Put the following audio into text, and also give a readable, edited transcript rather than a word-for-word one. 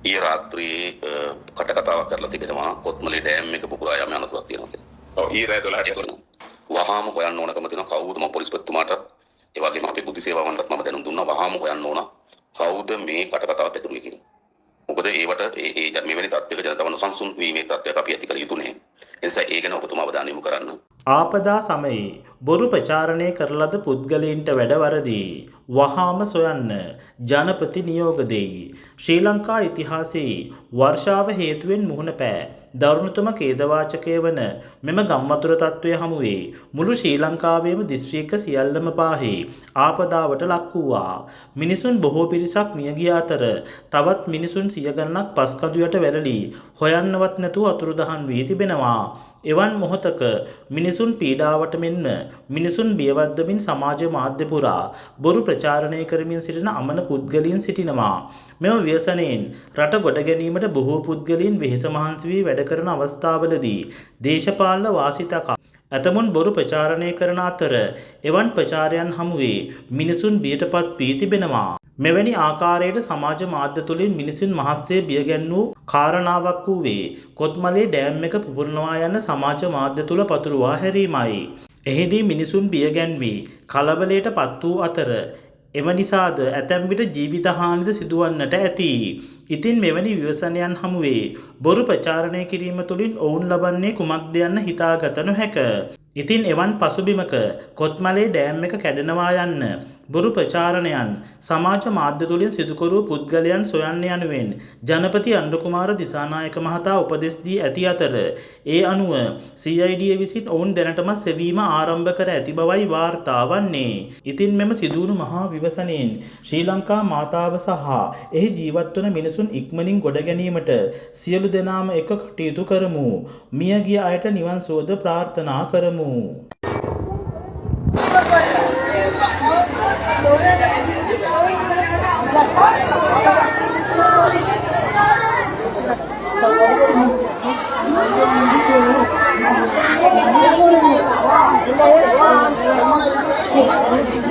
ඊයේ රාත්‍රියේ කටකතාවක් කරලා තිබෙනවා කොත්මලේ ඩෑම් එක පුපුරා යාම අනතුරක් තියෙනවා කියලා. ඔව් ඊයේ රාත්‍රී 12ට වහාම හොයන්න ඕනකම තියෙනවා කවුද මම පොලිස්පතිතුමාට ඒ වගේම අපේ බුද්ධි සේවාවන්ටත් මම දැනුම් දුන්නා වහාම හොයන්න ඕන කවුද මේ කටකතාව පැතුරුවේ කියලා. මොකද ඒවට ඒ මෙවැනි තත්ත්වයක ජනතාව නොසන්සුන් වීමේ තත්ත්වයක් අපි ඇති කළ යුතු නැහැ. ඒ නිසා ඒ ගැන ඔබතුමා අවධානය යොමු කරන්න. ආපදා සමයේ බොරු ප්‍රචාරණය කරන ලද පුද්ගලයින්ට වැඩවරදී වහාම සොයන්න ජනපති නියෝග දෙයි. ශ්‍රී ලංකා ඉතිහාසයේ වර්ෂාව හේතුවෙන් මුහුණ පෑ දරුණුතම ඛේදවාචකය වන මෙම ගම්වතුර තත්ත්වය හමුවේ මුළු ශ්‍රී ලංකාවේම දිස්ත්‍රික්ක සියල්ලම පාහේ ආපදාවට ලක් වූවා. මිනිසුන් බොහෝ පිරිසක් මිය ගිය අතර තවත් මිනිසුන් සිය ගණනක් පස්කඳු යට වැළලී හොයන්නවත් නැතුව අතුරුදහන් වී තිබෙනවා. එවන් මොහොතක මිනිසුන් පීඩාවට මෙන්ම මිනිසුන් බියවද්දමින් සමාජ මාධ්‍ය පුරා බොරු ප්‍රචාරණය කරමින් සිටින අමන පුද්ගලයන් සිටිනවා. මෙම ව්‍යසනයෙන් රට ගොඩ ගැනීමට බොහෝ පුද්ගලයන් වෙහෙස මහන්සි වී වැඩ කරන අවස්ථාවලදී දේශපාලන වාසිතකා ඇතමුන් බොරු ප්‍රචාරණය කරන අතර එවන් ප්‍රචාරයන් හමුවේ මිනිසුන් බියටපත් වී තිබෙනවා. මෙවැනි ආකාරයට සමාජ මාධ්‍ය තුළින් මිනිසුන් මහත්සේ බියගැන් වූ කාරණාවක් වූවේ කොත්මලේ ඩෑම් එක පුපුරනවා යන සමාජ මාධ්‍ය තුළ පතුරුවා හැරීමයි. එහිදී මිනිසුන් බියගැන් වී කලබලයට පත් වූ අතර එම නිසාද ඇතැම් විට ජීවිතහානිද සිදුවන්නට ඇති. ඉතින් මෙවැනි විවසනයන් හමුවේ බොරු ප්‍රචාරණය කිරීම තුළින් ඔවුන් ලබන්නේ කුමක්ද යන්න හිතාගත නොහැක. ඉතින් එවන් පසුබිමක කොත්මලේ ඩෑම් එක කැඩෙනවා යන්න බොරු ප්‍රචාරණයන් සමාජ මාධ්‍ය තුළින් සිදුකරු පුද්ගලයන් සොයන්න යනුවෙන් ජනපති අනුරකුමාර දිසානායක මහතා උපදෙස් දී ඇති අතර ඒ අනුව CID විසින් ඔවුන් දැනටම සෙවීම ආරම්භ කර ඇති බවයි වාර්තා වන්නේ. ඉතින් මෙම සිදුවුණු මහා විවසනයෙන් ශ්‍රී ලංකා මාතාව සහ එහි ජීවත් වන මිනිසුන් ඉක්මනින් ගොඩ ගැනීමට සියලු දෙනාම එක කටයුතු කරමු. මිය ගිය අයට නිවන් සුවද ප්‍රාර්ථනා කරමු. Thank you.